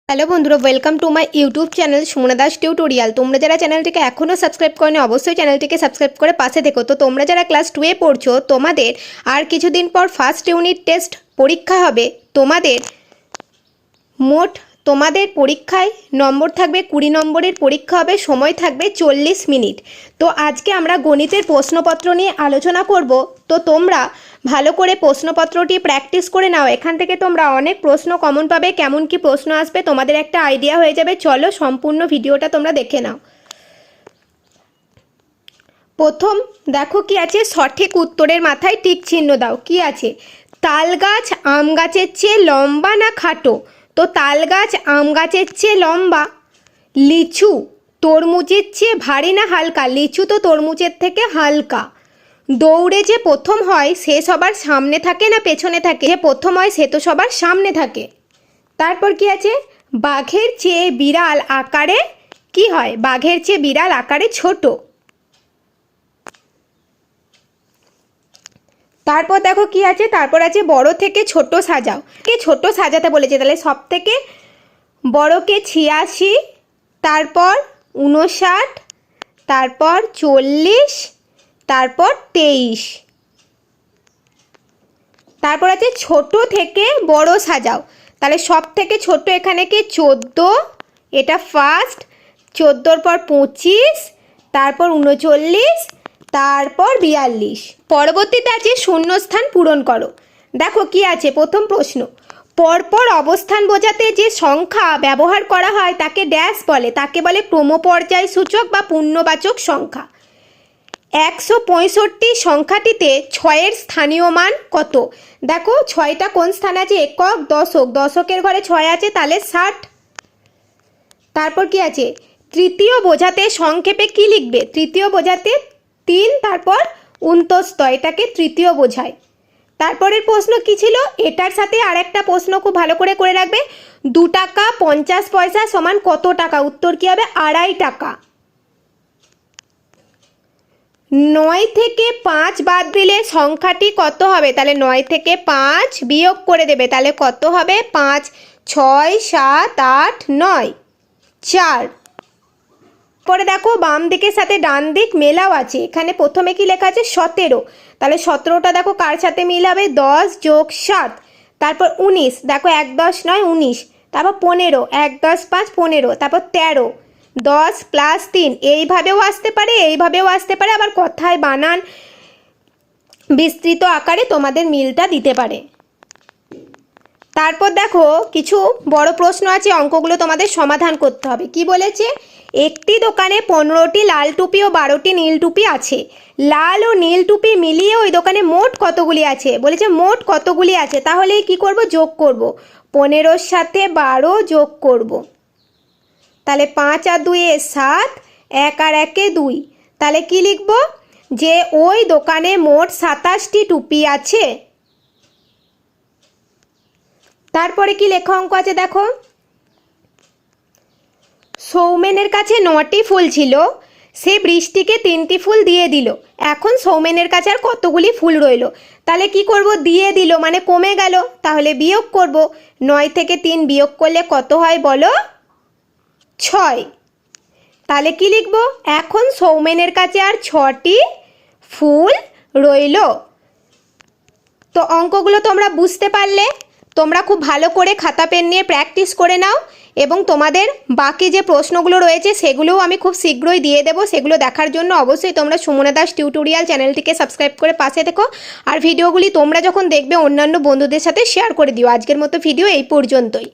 Hello বন্ধুরা, welcome to my YouTube channel Sumana Das tutorial. তোমরা যারা চ্যানেলটিকে এখনও সাবস্ক্রাইব করোনি অবশ্যই চ্যানেলটিকে সাবস্ক্রাইব করে পাশে থেকো। তো তোমরা যারা ক্লাস 2-এ পড়ছো, তোমাদের আর কিছুদিন পর ফার্স্ট ইউনিট টেস্ট পরীক্ষা হবে। তোমাদের পরীক্ষায় নম্বর থাকবে 20 নম্বরের পরীক্ষা হবে, সময় থাকবে 40 মিনিট। তো আজকে আমরা গণিতের প্রশ্নপত্র নিয়ে আলোচনা করব। তো তোমরা ভালো করে প্রশ্নপত্রটি প্র্যাকটিস করে নাও। এখান থেকে তোমরা অনেক প্রশ্ন কমন পাবে, কেমন কি প্রশ্ন আসবে তোমাদের একটা আইডিয়া হয়ে যাবে। চলো সম্পূর্ণ ভিডিওটা তোমরা দেখে নাও। প্রথম দেখো কি আছে, সঠিক উত্তরের মাথায় টিক চিহ্ন দাও। কি আছে, তাল গাছ আম গাছের চেয়ে লম্বা না খাটো? তো তাল গাছ আম গাছের চেয়ে লম্বা। লিচু তরমুজের চেয়ে ভারী না হালকা? লিচু তো তরমুজের থেকে হালকা। দৌড়ে যে প্রথম হয় সে সবার সামনে থাকে না পেছনে থাকে? যে প্রথম হয় সে তো সবার সামনে থাকে। তারপর কি আছে, বাঘের চেয়ে বিড়াল আকারে কি হয়? বাঘের চেয়ে বিড়াল আকারে ছোট। তারপর দেখো কি আছে, তারপর আছে বড় থেকে ছোট সাজাও। কে ছোট সাজাতে বলেছে, তাহলে সব থেকে বড়কে 86, তারপর 59, তারপর 40, তারপর 23। তারপর আছে ছোট থেকে বড় সাজাও। তাহলে সব থেকে ছোট এখানে কি 14, এটা ফার্স্ট। 14-র পর 25, তারপর 39, তারপর 42। পরবর্তীতে আছে শূন্যস্থান পূরণ করো। দেখো কি আছে, প্রথম প্রশ্ন, পরপর অবস্থান বোঝাতে যে সংখ্যা ব্যবহার করা হয় তাকে ড্যাশ বলে? তাকে বলে ক্রমপর্যায় সূচক বা পূর্ণবাচক সংখ্যা। 165 সংখ্যাটিতে 6-এর স্থানীয় মান কত? দেখো 6টা কোন স্থানে আছে? একক, দশক। দশকের ঘরে 6 আছে, তাহলে 60। তারপর কি আছে, তৃতীয় বোঝাতে সংক্ষেপে কি লিখবে? তৃতীয় বোঝাতে 3, তারপর 29, এটাকে তৃতীয় বোঝায়। তারপরের প্রশ্ন কি ছিল? এটার সাথে আর একটা প্রশ্ন খুব ভালো করে করে রাখবে। 2 টাকা 50 পয়সা সমান কত টাকা? উত্তর কি হবে? 2.5 টাকা। 9 থেকে 5 বাদ দিলে সংখ্যাটি কত হবে? তাহলে 9 থেকে 5 বিয়োগ করে দেবে, তাহলে কত হবে? 5, 6, 7, 8, 9, 4। পরে দেখো বাম দিকের সাথে ডান দিক মেলাও আছে। এখানে প্রথমে কি লেখা আছে? 17। তাহলে 17টা দেখো কার সাথে মিল হবে? 10 যোগ 7। তারপর 19, দেখো 1 10 9 19। তারপর 15, 1 10 5 15। তারপর 13, 10 প্লাস 3। এইভাবেও আসতে পারে, এইভাবেও আসতে পারে, আবার কথায় বানান বিস্তৃত আকারে তোমাদের মিলটা দিতে পারে। তারপর দেখো কিছু বড় প্রশ্ন আছে, অঙ্কগুলো তোমাদের সমাধান করতে হবে। কি বলেছে? একটি দোকানে 15টি লাল টুপি ও 12টি নীল টুপি আছে। লাল ও নীল টুপি মিলিয়ে ওই দোকানে মোট কতগুলি আছে? বলেছে মোট কতগুলি আছে, তাহলে কি করব? যোগ করব। 15-র সাথে 12 যোগ করব, তাহলে 5 আর 2 এ 7, 1 আর 1 এ 2। তাহলে কি লিখব? যে ওই দোকানে মোট 27টি টুপি আছে। তারপরে কি লেখা অঙ্ক আছে দেখো, সৌমেনের কাছে 9টি ফুল ছিল, সে বৃষ্টিকে 3টি ফুল দিয়ে দিল। এখন সৌমেনের কাছে আর কতগুলি ফুল রইল? তাহলে কি করব? দিয়ে দিল মানে কমে গেল, তাহলে বিয়োগ করব। 9 থেকে 3 বিয়োগ করলে কত হয় বলো? 6। তাহলে কি লিখব? এখন সৌমেনের কাছে আর 6টি ফুল রইল। তো অঙ্কগুলো তোমরা বুঝতে পারলে, তোমরা খুব ভালো করে খাতা পেন নিয়ে প্র্যাকটিস করে নাও, এবং তোমাদের বাকি যে প্রশ্নগুলো রয়েছে সেগুলোও আমি খুব শীঘ্রই দিয়ে দেবো। সেগুলো দেখার জন্য অবশ্যই তোমরা সুমনা দাস টিউটোরিয়াল চ্যানেলটিকে সাবস্ক্রাইব করে পাশে থেকো। আর ভিডিওগুলি তোমরা যখন দেখবে অন্যান্য বন্ধুদের সাথে শেয়ার করে দিও। আজকের মতো ভিডিও এই পর্যন্তই।